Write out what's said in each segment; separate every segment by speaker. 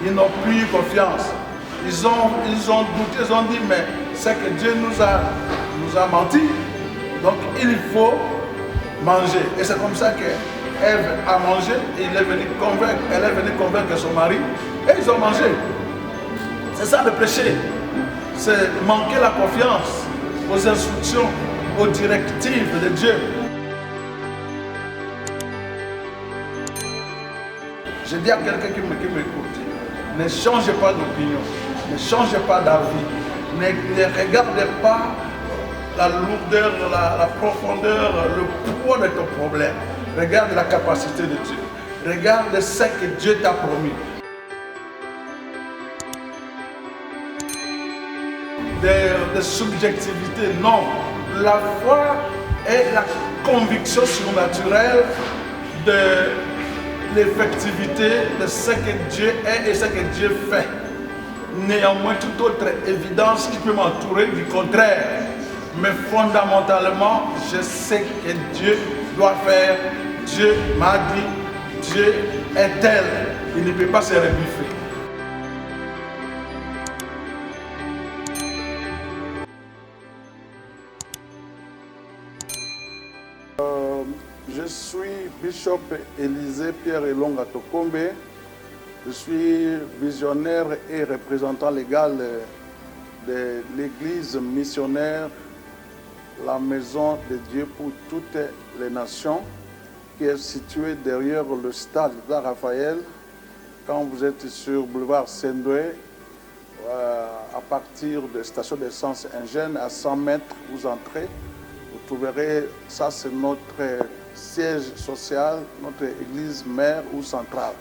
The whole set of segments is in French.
Speaker 1: Ils n'ont plus confiance. Ils ont douté, ils ont dit, mais c'est que Dieu nous a menti. Donc il faut manger. Et c'est comme ça qu'Ève a mangé et elle est venue convaincre son mari et ils ont mangé. C'est ça le péché. C'est manquer la confiance aux instructions, aux directives de Dieu. Je dis à quelqu'un qui m'écoute, ne changez pas d'opinion, ne changez pas d'avis, ne regardez pas la lourdeur, la profondeur, le poids de ton problème. Regarde la capacité de Dieu. Regarde ce que Dieu t'a promis. De subjectivité, non. La foi est la conviction surnaturelle de l'effectivité de ce que Dieu est et ce que Dieu fait. Néanmoins, toute autre évidence qui peut m'entourer du contraire. Mais fondamentalement, je sais que Dieu doit faire. Dieu m'a dit, Dieu est tel. Il ne peut pas se rebiffer. Je suis Bishop Élisée Pierre Elonga Tokombe. Je suis visionnaire et représentant légal de l'église missionnaire, la maison de Dieu pour toutes les nations, qui est située derrière le stade Raphaël. Quand vous êtes sur boulevard Sendoué, à partir de la station d'essence Ingène, à 100 mètres, vous entrez. Vous trouverez, ça c'est notre siège social, notre église mère ou centrale.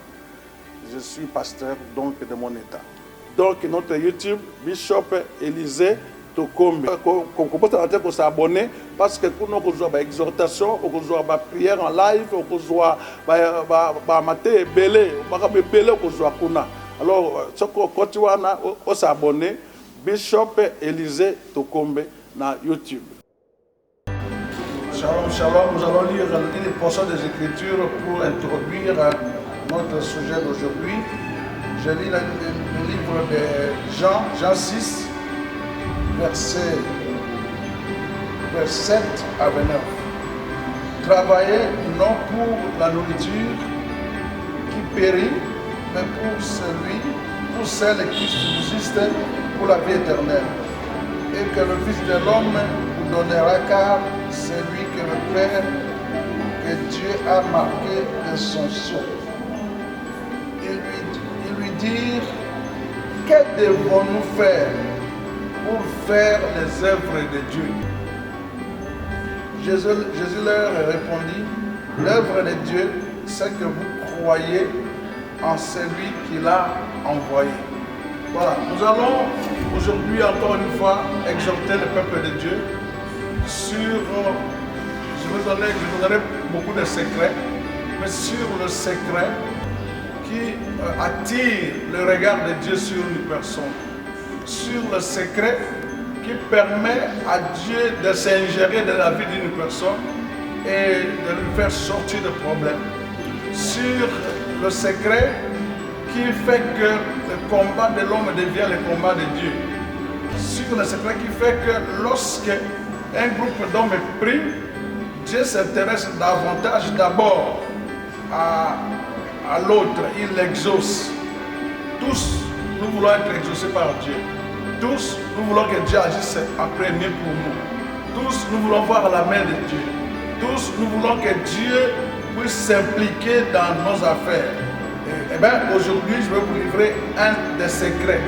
Speaker 1: Je suis pasteur donc de mon état. Donc notre YouTube, Bishop Élisée Tokombe. Qu'on peut s'abonner parce que pour nous avons exhortation, nous avons prière en live, nous avons maté belé, alors ce qu'on continue à s'abonner, Bishop Élisée Tokombe na YouTube. Shalom, shalom. Nous allons lire une portion des Écritures pour introduire notre sujet d'aujourd'hui. Je lis le livre de Jean 6, verset 7 à 29. Travaillez non pour la nourriture qui périt, mais pour celle qui subsiste pour la vie éternelle. Et que le Fils de l'homme vous donnera, car c'est lui que le Père, que Dieu a marqué de son sceau. Ils lui dirent, que devons-nous faire pour faire les œuvres de Dieu? Jésus leur répondit, l'œuvre de Dieu, c'est que vous croyez en celui qui l'a envoyé. Voilà, nous allons aujourd'hui encore une fois exhorter le peuple de Dieu sur, je vous donnerai beaucoup de secrets, mais sur le secret qui attire le regard de Dieu sur une personne, sur le secret qui permet à Dieu de s'ingérer dans la vie d'une personne et de lui faire sortir de problèmes, sur le secret qui fait que le combat de l'homme devient le combat de Dieu. Sur le secret qui fait que lorsque un groupe d'hommes est pris, Dieu s'intéresse davantage d'abord à l'autre, il l'exauce. Tous, nous voulons être exaucés par Dieu. Tous, nous voulons que Dieu agisse en premier pour nous. Tous, nous voulons voir la main de Dieu. Tous, nous voulons que Dieu puisse s'impliquer dans nos affaires. Eh bien, aujourd'hui, je vais vous livrer un des secrets.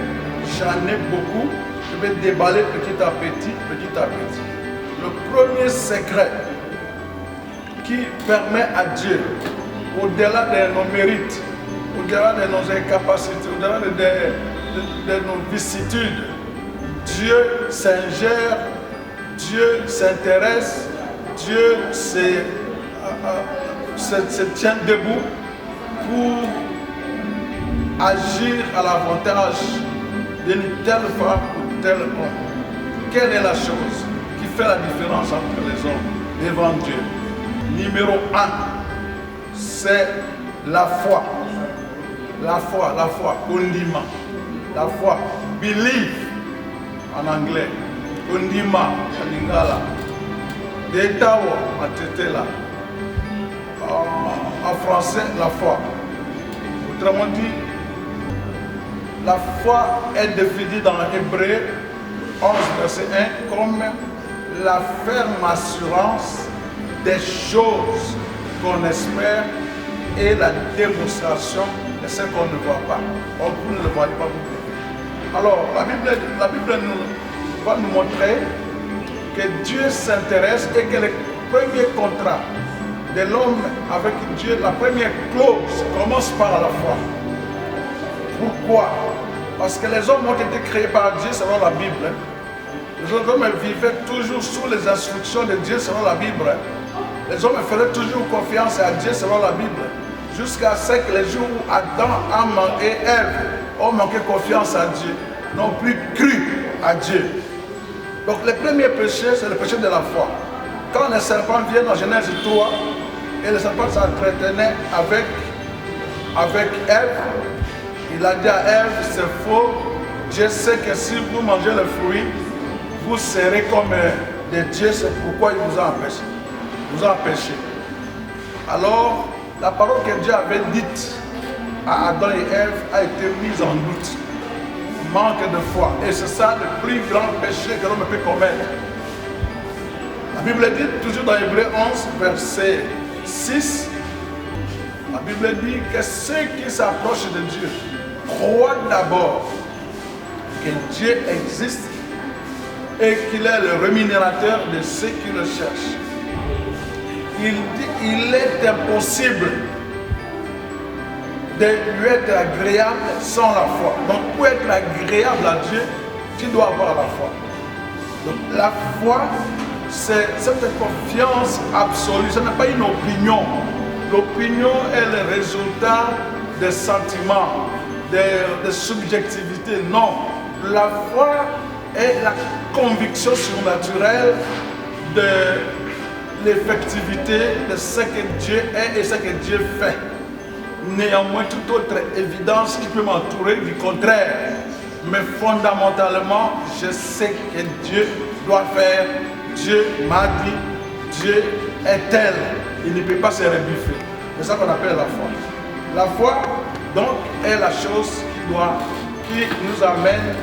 Speaker 1: J'en ai beaucoup. Je vais déballer petit à petit, petit à petit. Le premier secret qui permet à Dieu, au-delà de nos mérites, au-delà de nos incapacités, au-delà de nos vicissitudes, Dieu s'ingère, Dieu s'intéresse, Dieu se tient debout pour agir à l'avantage d'une telle femme ou tel homme. Quelle est la chose qui fait la différence entre les hommes devant Dieu? Numéro 1, c'est la foi. La foi, kondima. La foi, believe en anglais. Kondima, en lingala. Detawo, en tetela. En français, la foi. Autrement dit, la foi est définie dans Hébreu 11, verset 1 comme la ferme assurance des choses qu'on espère et la démonstration de ce qu'on ne voit pas. Or, vous ne le voyez pas, vous. Alors, la Bible va nous montrer que Dieu s'intéresse et que le premier contrat de l'homme avec Dieu, la première clause commence par la foi. Pourquoi? Parce que les hommes ont été créés par Dieu selon la Bible. Les hommes vivaient toujours sous les instructions de Dieu selon la Bible. Les hommes faisaient toujours confiance à Dieu selon la Bible. Jusqu'à ce que les jours où Adam et Ève ont manqué confiance à Dieu, n'ont plus cru à Dieu. Donc le premier péché, c'est le péché de la foi. Quand le serpent vient dans Genèse 3, et le serpent s'entretenait avec Ève, il a dit à Ève, c'est faux, Dieu sait que si vous mangez le fruit, vous serez comme des dieux, c'est pourquoi il vous a empêché. Vous a empêché. Alors, la parole que Dieu avait dite à Adam et Ève a été mise en doute. Manque de foi. Et c'est ça le plus grand péché que l'homme peut commettre. La Bible dit, toujours dans Hébreu 11, verset 6, la Bible dit que ceux qui s'approchent de Dieu croient d'abord que Dieu existe et qu'il est le rémunérateur de ceux qui le cherchent. Il dit qu'il est impossible de lui être agréable sans la foi. Donc pour être agréable à Dieu, tu dois avoir la foi. Donc la foi, c'est cette confiance absolue, ce n'est pas une opinion. L'opinion est le résultat des sentiments, des subjectivités. Non, la foi est la conviction surnaturelle de l'effectivité de ce que Dieu est et ce que Dieu fait. Néanmoins, toute autre évidence qui peut m'entourer du contraire. Mais fondamentalement, je sais que Dieu doit faire. Dieu m'a dit, Dieu est tel. Il ne peut pas se rebuffer. C'est ça qu'on appelle la foi. La foi, donc, est la chose qui nous amène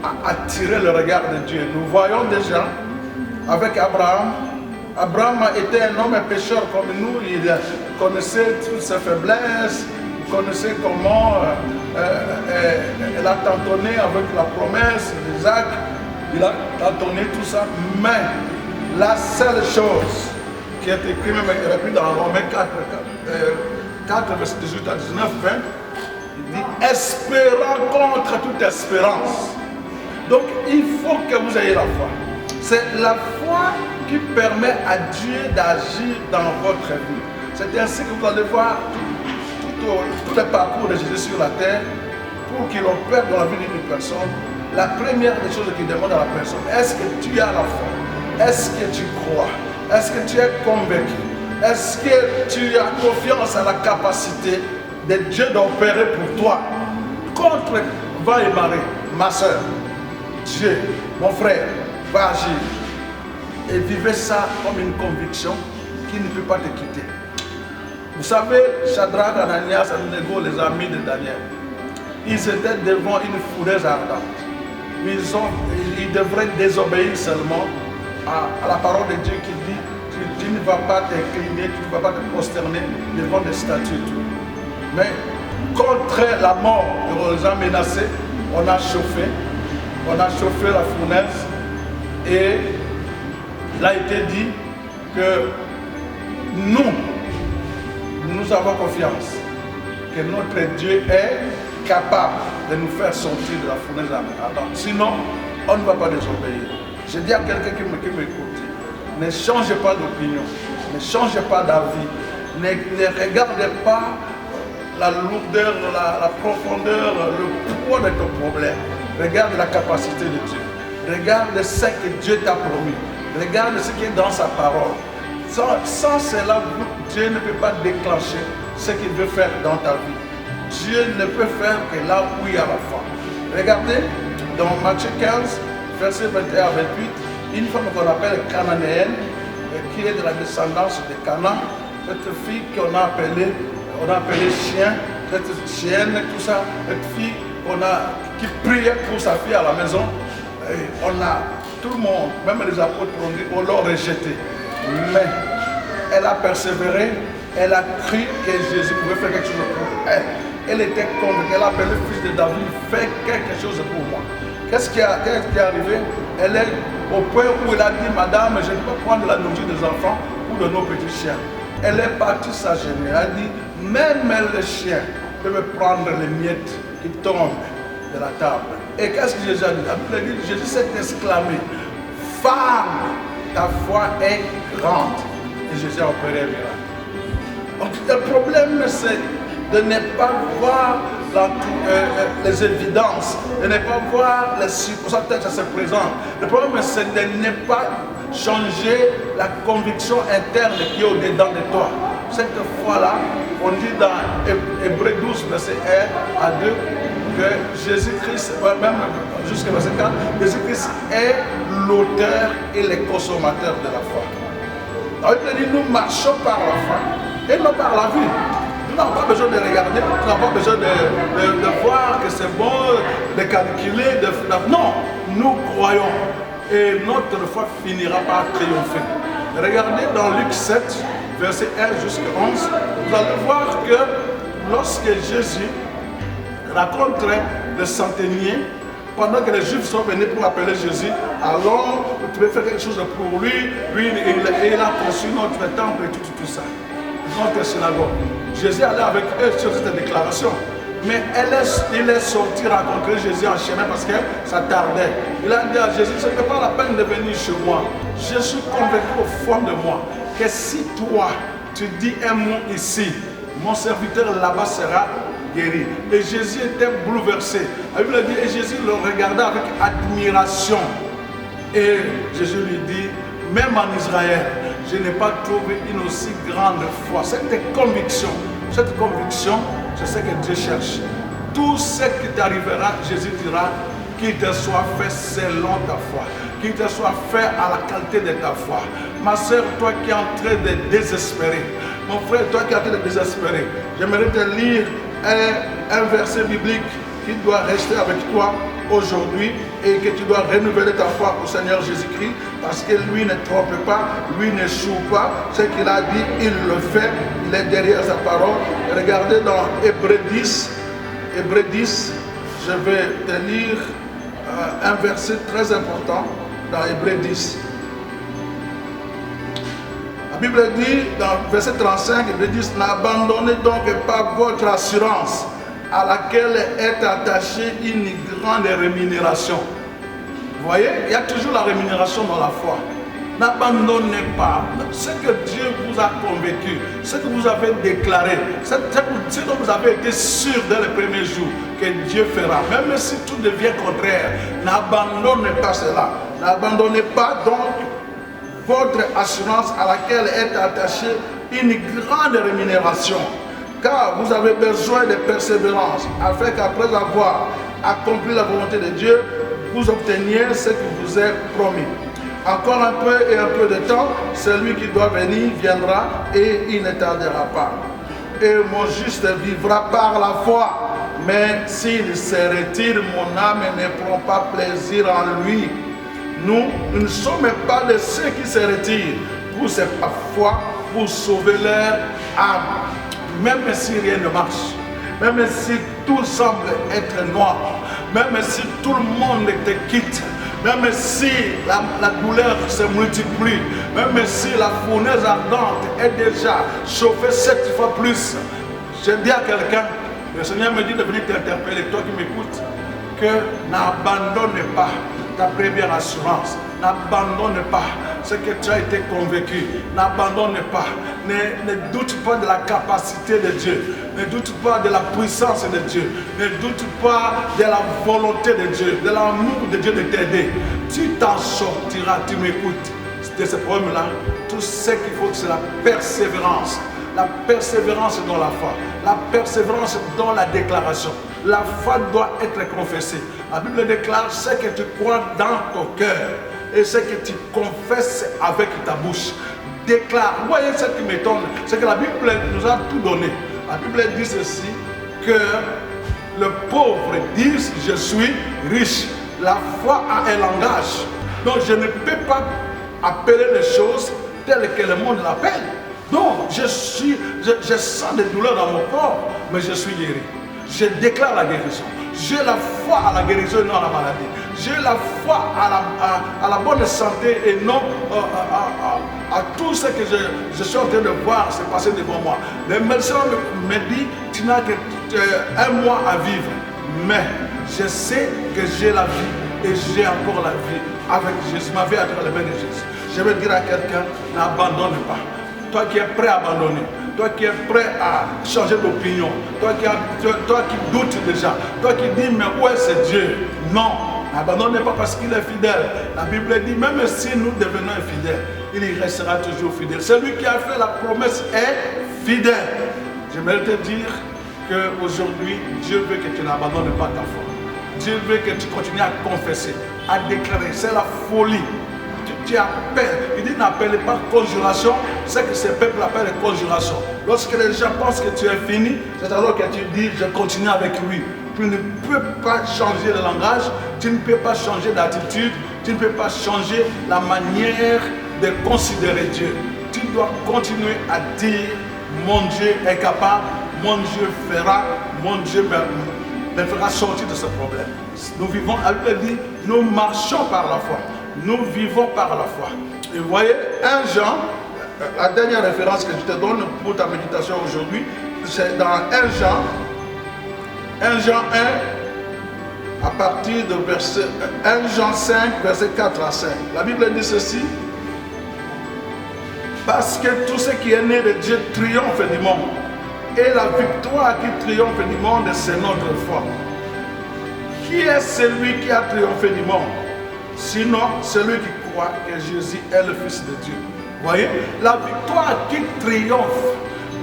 Speaker 1: à attirer le regard de Dieu. Nous voyons déjà avec Abraham. Abraham était un homme pécheur comme nous. Il connaissait toutes ses faiblesses. Il connaissait comment il a tentonné avec la promesse d'Isaac. Il a tentonné tout ça. Mais la seule chose qui est écrite, même repris dans Romains 4, verset 18 à 19, 20, il dit espérant contre toute espérance. Donc il faut que vous ayez la foi. C'est la foi qui permet à Dieu d'agir dans votre vie. C'est ainsi que vous allez voir tout le parcours de Jésus sur la terre pour qu'il opère dans la vie d'une personne. La première des choses qu'il demande à la personne, est-ce que tu as la foi? Est-ce que tu crois? Est-ce que tu es convaincu? Est-ce que tu as confiance à la capacité de Dieu d'opérer pour toi? Contre vent et marée, ma soeur, Dieu, mon frère, va agir. Et vivez ça comme une conviction qui ne peut pas te quitter. Vous savez, Shadrach, Ananias, Abednego, les amis de Daniel, ils étaient devant une fournaise ardente. Mais ils devraient désobéir seulement à la parole de Dieu qui dit tu ne vas pas t'incliner, tu ne vas pas te prosterner devant des statues. Mais contre la mort que les a menacés, on a chauffé la fournaise et il a été dit que nous avons confiance que notre Dieu est capable de nous faire sortir de la fournaise ardente. Sinon, on ne va pas désobéir. Je dis à quelqu'un qui m'écoute, ne changez pas d'opinion, ne changez pas d'avis, ne regardez pas la lourdeur, la profondeur, le poids de ton problème. Regarde la capacité de Dieu. Regarde ce que Dieu t'a promis. Regarde ce qui est dans sa parole. Sans cela, Dieu ne peut pas déclencher ce qu'il veut faire dans ta vie. Dieu ne peut faire que là où il y a la foi. Regardez, dans Matthieu 15, verset 21 à 28, une femme qu'on appelle cananéenne, qui est de la descendance de Canaan, cette fille qu'on a appelée chien, cette chienne, tout ça, cette fille qui priait pour sa fille à la maison, et tout le monde, même les apôtres on l'a rejeté. Mais elle a persévéré, elle a cru que Jésus pouvait faire quelque chose pour elle. Elle était convaincue, elle a appelé le fils de David, fais quelque chose pour moi. Qu'est-ce qui est arrivé? Elle est au point où elle a dit, madame, je ne peux pas prendre la nourriture des enfants ou de nos petits chiens. Elle est partie s'agenouiller, elle a dit, même les chiens peuvent prendre les miettes qui tombent de la table. Et qu'est-ce que Jésus a dit? La Bible dit, Jésus s'est exclamé, femme, ta foi est grande. Et Jésus a opéré un miracle. Donc le problème, c'est de ne pas voir les évidences, de ne pas voir les circonstances telles que ça se présente. Le problème, c'est de ne pas changer la conviction interne qui est au-dedans de toi. Cette fois-là, on dit dans Hébreux 12, verset 1 à 2, que Jésus-Christ, même jusqu'à verset 4, Jésus-Christ est l'auteur et le consommateur de la foi. Alors il dit, nous marchons par la foi et non par la vue. Nous n'avons pas besoin de regarder, nous n'avons pas besoin de voir que c'est bon, de calculer, non, nous croyons et notre foi finira par triompher. Regardez dans Luc 7, verset 1 jusqu'à 11, vous allez voir que lorsque Jésus rencontrait le centenier, pendant que les Juifs sont venus pour appeler Jésus, alors tu peux faire quelque chose pour lui, il a construit notre temple et tout ça, notre synagogue. Jésus allait avec eux sur cette déclaration. Mais il est sorti rencontrer Jésus en chemin parce que ça tardait. Il a dit à Jésus, ce n'est pas la peine de venir chez moi. Je suis convaincu au fond de moi que si toi, tu dis un mot ici, mon serviteur là-bas sera guéri. Et Jésus était bouleversé. La Bible dit, et Jésus le regardait avec admiration. Et Jésus lui dit, même en Israël, je n'ai pas trouvé une aussi grande foi. Cette conviction, c'est ce que Dieu cherche. Tout ce qui t'arrivera, Jésus dira, qu'il te soit fait selon ta foi, qu'il te soit fait à la qualité de ta foi. Ma soeur, toi qui es en train de désespérer, mon frère, toi qui es en train de désespérer, j'aimerais te lire un verset biblique qui doit rester avec toi aujourd'hui et que tu dois renouveler ta foi au Seigneur Jésus-Christ parce que lui ne trompe pas, lui ne choue pas. Ce qu'il a dit, il le fait, il est derrière sa parole. Regardez dans Hébreux 10, je vais te lire un verset très important dans Hébreux 10. La Bible dit dans verset 35, Hébreux 10, n'abandonnez donc pas votre assurance à laquelle est attachée une grande rémunération. Vous voyez, il y a toujours la rémunération dans la foi. N'abandonnez pas ce que Dieu vous a convaincu, ce que vous avez déclaré, ce dont vous avez été sûr dès le premier jour que Dieu fera. Même si tout devient contraire, n'abandonnez pas cela. N'abandonnez pas donc votre assurance à laquelle est attachée une grande rémunération. Car vous avez besoin de persévérance, afin qu'après avoir accompli la volonté de Dieu, vous obteniez ce qui vous est promis. Encore un peu et un peu de temps, celui qui doit venir viendra et il ne tardera pas. Et mon juste vivra par la foi. Mais s'il se retire, mon âme ne prend pas plaisir en lui. Nous ne sommes pas de ceux qui se retirent pour cette foi, pour sauver leur âme. Même si rien ne marche, même si tout semble être noir, même si tout le monde te quitte, même si la douleur se multiplie, même si la fournaise ardente est déjà chauffée 7 fois plus, je dis à quelqu'un, le Seigneur me dit de venir t'interpeller, toi qui m'écoutes, que n'abandonne pas ta première assurance, n'abandonne pas ce que tu as été convaincu, n'abandonne pas, ne doute pas de la capacité de Dieu, ne doute pas de la puissance de Dieu, ne doute pas de la volonté de Dieu, de l'amour de Dieu de t'aider. Tu t'en sortiras, tu m'écoutes. De ce problème-là, tout ce qu'il faut, c'est la persévérance. la persévérance dans la foi, la persévérance dans la déclaration. La foi doit être confessée. La Bible déclare ce que tu crois dans ton cœur et ce que tu confesses avec ta bouche. Déclare. Vous voyez ce qui m'étonne, c'est que la Bible nous a tout donné. La Bible dit ceci, que le pauvre dit je suis riche. La foi a un langage. Donc je ne peux pas appeler les choses telles que le monde l'appelle. Non, je sens des douleurs dans mon corps, mais je suis guéri. Je déclare la guérison. J'ai la foi à la guérison et non à la maladie. J'ai la foi à la bonne santé et non à tout ce que je suis en train de voir se passer devant moi. Le médecin me dit, tu n'as qu'un mois à vivre. Mais je sais que j'ai la vie et j'ai encore la vie avec Jésus. Ma vie est entre les mains de Jésus. Je vais dire à quelqu'un, n'abandonne pas. Toi qui es prêt à abandonner, toi qui es prêt à changer d'opinion, toi qui doutes déjà, toi qui dis mais où est ce Dieu? Non, n'abandonnez pas parce qu'il est fidèle. La Bible dit même si nous devenons infidèles, il y restera toujours fidèle. Celui qui a fait la promesse est fidèle. J'aimerais te dire qu'aujourd'hui, Dieu veut que tu n'abandonnes pas ta foi. Dieu veut que tu continues à confesser, à déclarer. C'est la folie. Tu appelles. Il dit n'appelle pas conjuration, c'est que ce peuple appelle conjuration. Lorsque les gens pensent que tu es fini, c'est alors que tu dis je continue avec lui. Tu ne peux pas changer le langage, tu ne peux pas changer d'attitude, tu ne peux pas changer la manière de considérer Dieu. Tu dois continuer à dire mon Dieu est capable, mon Dieu fera, mon Dieu me fera sortir de ce problème. Nous vivons, elle dit, nous marchons par la foi. Nous vivons par la foi. Et vous voyez, 1 Jean, la dernière référence que je te donne pour ta méditation aujourd'hui, c'est dans 1 Jean 1, à partir de verset 1 Jean 5, verset 4 à 5. La Bible dit ceci, parce que tout ce qui est né de Dieu triomphe du monde. Et la victoire qui triomphe du monde, c'est notre foi. Qui est celui qui a triomphé du monde? Sinon, celui qui croit que Jésus est le Fils de Dieu. Vous voyez, la victoire qui triomphe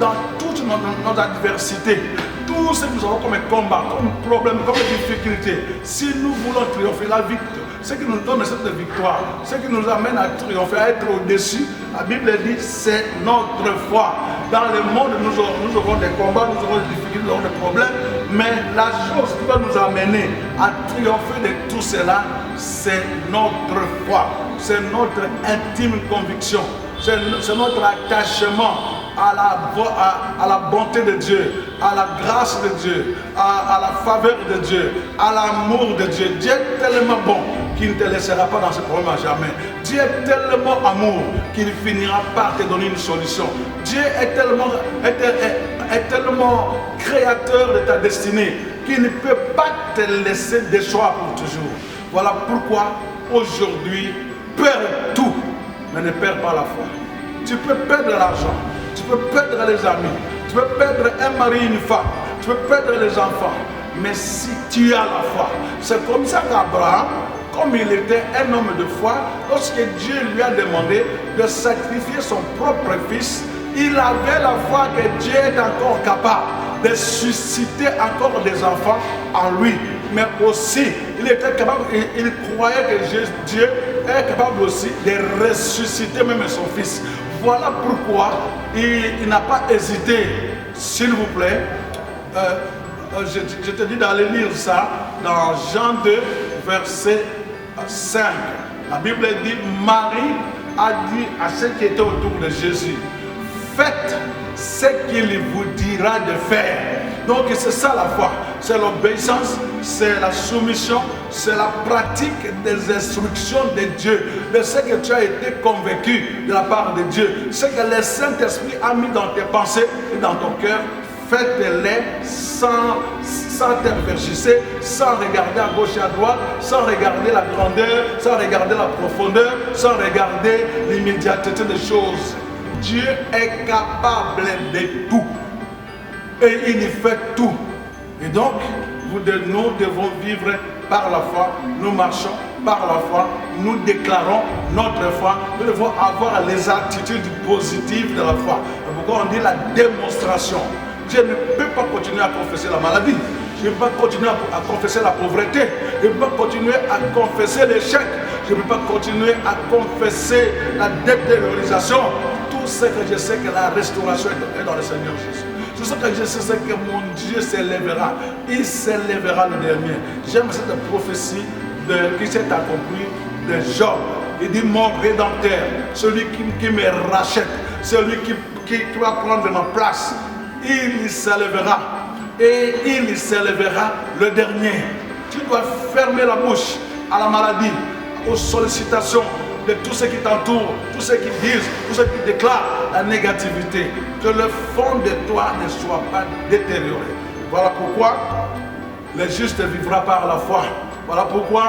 Speaker 1: dans toute notre adversité, tout ce que nous avons comme combat, comme problème, comme difficulté, si nous voulons triompher, la victoire, ce qui nous donne cette victoire, ce qui nous amène à triompher, à être au-dessus, la Bible dit c'est notre foi. Dans le monde, nous aurons des combats, nous aurons des difficultés, nous aurons des problèmes, mais la chose qui va nous amener à triompher de tout cela, c'est notre foi, c'est notre intime conviction, c'est notre attachement à la bonté de Dieu, à la grâce de Dieu, à la faveur de Dieu, à l'amour de Dieu. Dieu est tellement bon qu'il ne te laissera pas dans ce problème à jamais. Dieu est tellement amour qu'il finira par te donner une solution. Dieu est tellement créateur de ta destinée qu'il ne peut pas te laisser déchoir pour toujours. Voilà pourquoi aujourd'hui, perds tout, mais ne perds pas la foi. Tu peux perdre l'argent, tu peux perdre les amis, tu peux perdre un mari et une femme, tu peux perdre les enfants. Mais si tu as la foi, c'est comme ça qu'Abraham, comme il était un homme de foi, lorsque Dieu lui a demandé de sacrifier son propre fils, il avait la foi que Dieu est encore capable de susciter encore des enfants en lui. Mais aussi, il était capable, il croyait que Dieu est capable aussi de ressusciter même son fils. Voilà pourquoi il n'a pas hésité, s'il vous plaît. Je te dis d'aller lire ça dans Jean 2, verset 5. La Bible dit, Marie a dit à ceux qui étaient autour de Jésus, faites ce qu'il vous dira de faire. Donc c'est ça la foi, c'est l'obéissance, c'est la soumission, c'est la pratique des instructions de Dieu, de ce que tu as été convaincu de la part de Dieu, ce que le Saint-Esprit a mis dans tes pensées et dans ton cœur. Faites-les sans tergiverser, sans regarder à gauche et à droite, sans regarder la grandeur, sans regarder la profondeur, sans regarder l'immédiateté des choses. Dieu est capable de tout. Et il y fait tout. Et donc, nous devons vivre par la foi, nous marchons par la foi, nous déclarons notre foi, nous devons avoir les attitudes positives de la foi. quand on dit la démonstration. Je ne peux pas continuer à confesser la maladie. Je ne peux pas continuer à confesser la pauvreté. Je ne peux pas continuer à confesser l'échec. Je ne peux pas continuer à confesser la détériorisation. Tout ce que je sais que la restauration est dans le Seigneur Jésus. Tout ce que je sais, c'est que mon Dieu s'élèvera. Il s'élèvera le dernier. J'aime cette prophétie qui s'est accomplie de Job. Il dit mon rédempteur, celui qui me rachète, celui qui va prendre ma place. Il s'élèvera. Et il s'élèvera le dernier. Tu dois fermer la bouche à la maladie, aux sollicitations de tous ceux qui t'entourent, tous ceux qui disent, tous ceux qui déclarent la négativité. Que le fond de toi ne soit pas détérioré. Voilà pourquoi le juste vivra par la foi. Voilà pourquoi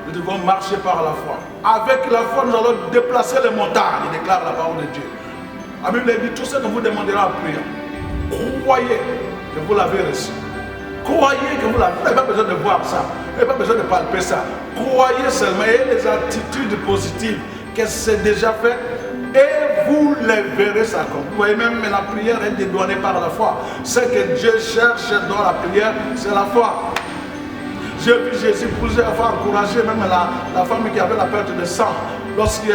Speaker 1: nous devons marcher par la foi. Avec la foi, nous allons déplacer les montagnes, déclare la parole de Dieu. La Bible dit, tout ce que vous demanderez en prière, croyez que vous l'avez reçu. Croyez que vous l'avez. Vous n'avez pas besoin de voir ça. Vous n'avez pas besoin de palper ça. Croyez seulement. Et les attitudes positives que c'est déjà fait. Et vous les verrez s'accomplir. Vous voyez, même la prière est dédouanée par la foi. Ce que Dieu cherche dans la prière, c'est la foi. J'ai vu Jésus plusieurs fois encourager même la femme qui avait la perte de sang. Lorsque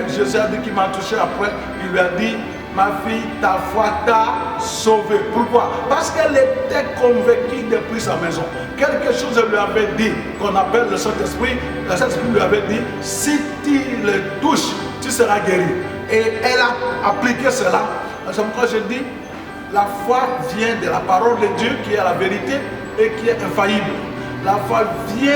Speaker 1: Jésus a dit qu'il m'a touché après, il lui a dit, ma fille, ta foi t'a sauvée. Pourquoi? Parce qu'elle était convaincue depuis sa maison. Quelque chose lui avait dit, qu'on appelle le Saint-Esprit. Le Saint-Esprit lui avait dit, si tu le touches, tu seras guéri. Et elle a appliqué cela. C'est pourquoi je dis, la foi vient de la parole de Dieu qui est la vérité et qui est infaillible. La foi vient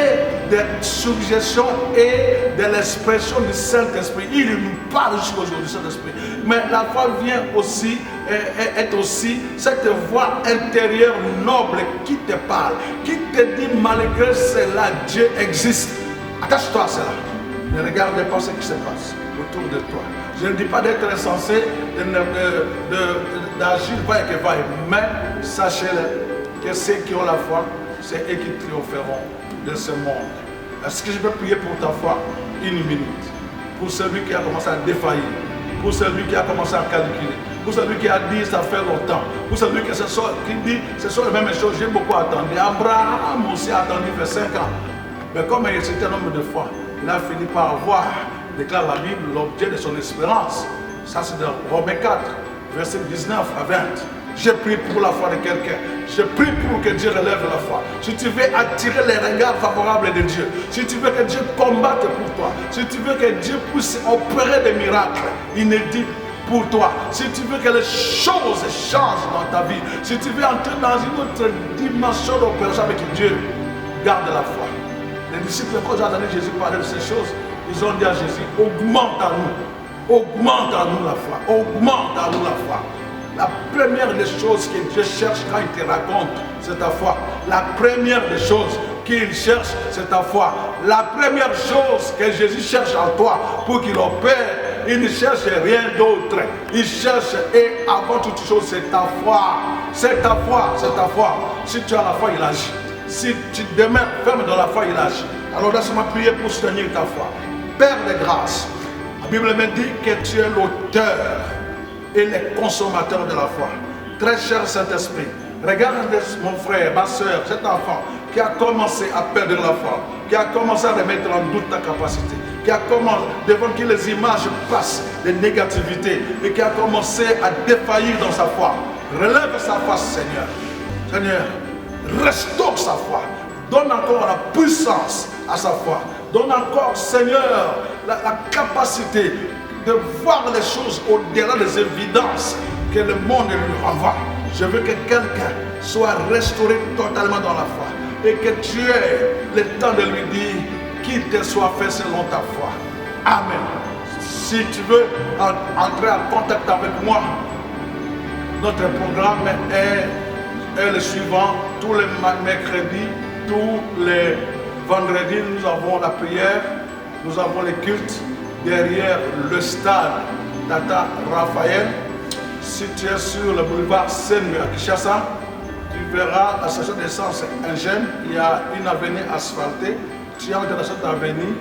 Speaker 1: des suggestions et de l'expression du Saint-Esprit. Il nous parle jusqu'au jour du Saint-Esprit. Mais la foi vient aussi, est aussi cette voix intérieure noble qui te parle, qui te dit malgré cela, Dieu existe. Attache-toi à cela. Ne regarde pas ce qui se passe autour de toi. Je ne dis pas d'être insensé, d'agir va et que va, mais sachez-le que ceux qui ont la foi, c'est eux qui triompheront de ce monde. Est-ce que je peux prier pour ta foi? Une minute. Pour celui qui a commencé à défaillir, pour celui qui a commencé à calculer, pour celui qui a dit ça fait longtemps, pour celui qui dit ce sont les mêmes choses, j'ai beaucoup attendu. Abraham aussi a attendu, fait 5 ans. Mais comme il était un homme de foi, il a fini par avoir, déclare la Bible, l'objet de son espérance. Ça c'est dans Romains 4, versets 19 à 20. Je prie pour la foi de quelqu'un. Je prie pour que Dieu relève la foi. Si tu veux attirer les regards favorables de Dieu, si tu veux que Dieu combatte pour toi, si tu veux que Dieu puisse opérer des miracles inédits pour toi, si tu veux que les choses changent dans ta vie, si tu veux entrer dans une autre dimension d'opération avec Dieu, garde la foi. Les disciples, quand j'ai entendu Jésus parler de ces choses, ils ont dit à Jésus, augmente à nous la foi, augmente à nous la foi. La première des choses que Dieu cherche quand il te raconte, c'est ta foi. La première des choses qu'il cherche, c'est ta foi. La première chose que Jésus cherche en toi pour qu'il opère, il ne cherche rien d'autre. Il cherche, et avant toute chose, c'est ta foi. C'est ta foi, c'est ta foi. Si tu as la foi, il agit. Si tu demeures ferme dans la foi, il agit. Alors laisse-moi prier pour soutenir ta foi. Père de grâce, la Bible me dit que tu es l'auteur et les consommateurs de la foi. Très cher Saint-Esprit, regarde mon frère, ma soeur, cet enfant qui a commencé à perdre la foi, qui a commencé à remettre en doute ta capacité, qui a commencé, devant qui les images passent de négativité et qui a commencé à défaillir dans sa foi. Relève sa foi, Seigneur. Seigneur, restaure sa foi. Donne encore la puissance à sa foi. Donne encore, Seigneur, la capacité de voir les choses au-delà des évidences que le monde lui renvoie. Je veux que quelqu'un soit restauré totalement dans la foi et que tu aies le temps de lui dire qu'il te soit fait selon ta foi. Amen. Si tu veux entrer en contact avec moi, notre programme est le suivant. Tous les mercredis, tous les vendredis, nous avons la prière, nous avons les cultes derrière le stade Tata Raphaël. Si tu es sur le boulevard Seine à Kinshasa, tu verras la station d'essence Ingène. Il y a une avenue asphaltée. Tu entres dans cette avenue,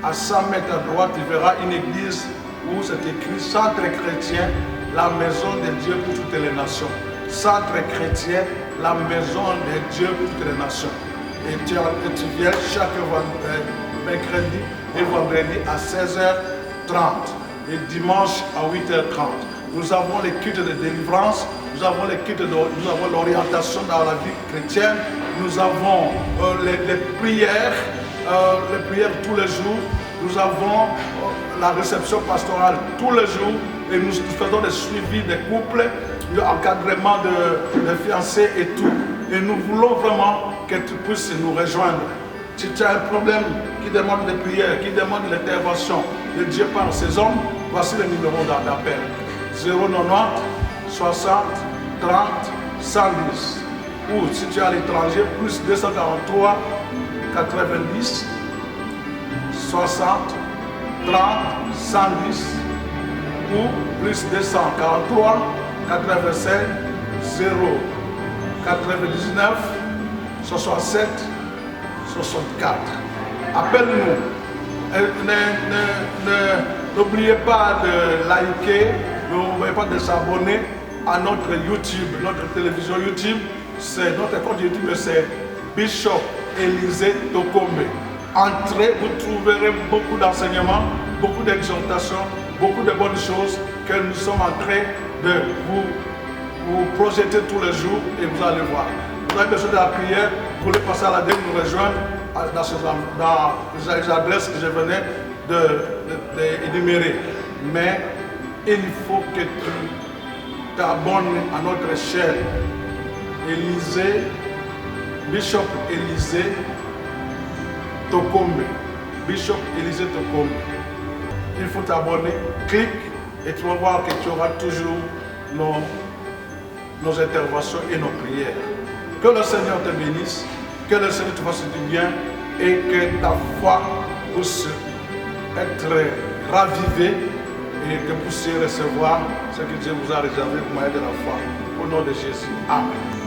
Speaker 1: à 100 mètres à droite, tu verras une église où c'est écrit Centre chrétien la maison de Dieu pour toutes les nations. Centre chrétien, la maison de Dieu pour toutes les nations. Et tu viens chaque mercredi et vendredi à 16h30 et dimanche à 8h30. Nous avons les cultes de délivrance, nous avons l'orientation dans la vie chrétienne, nous avons les prières tous les jours, nous avons la réception pastorale tous les jours et nous faisons des suivis des couples, l'encadrement de fiancés et tout. Et nous voulons vraiment que tu puisses nous rejoindre. Si tu as un problème qui demande des prières, qui demande l'intervention de Dieu par ses hommes, voici le numéro d'appel. 090 60 30 110. Ou si tu es à l'étranger, plus 243 90 60 30 110. Ou plus 243 85 0 99 67 64. Appelle-nous. N'oubliez pas de liker, n'oubliez pas de s'abonner à notre YouTube, notre télévision YouTube. Notre compte YouTube, c'est Bishop Élisée Tokombe. Entrez, vous trouverez beaucoup d'enseignements, beaucoup d'exhortations, beaucoup de bonnes choses que nous sommes en train de vous projeter tous les jours et vous allez voir. Vous avez besoin de la prière, vous voulez passer à la dème, nous rejoindre dans les adresses que je venais d'énumérer. Mais il faut que tu t'abonnes à notre chaîne Élisée, Bishop Élisée Tokombe. Bishop Élisée Tokombe. Il faut t'abonner, clique et tu vas voir que tu auras toujours nos interventions et nos prières. Que le Seigneur te bénisse, que le Seigneur te fasse du bien et que ta foi puisse être ravivée et que vous puissiez recevoir ce que Dieu vous a réservé au moyen de la foi. Au nom de Jésus. Amen.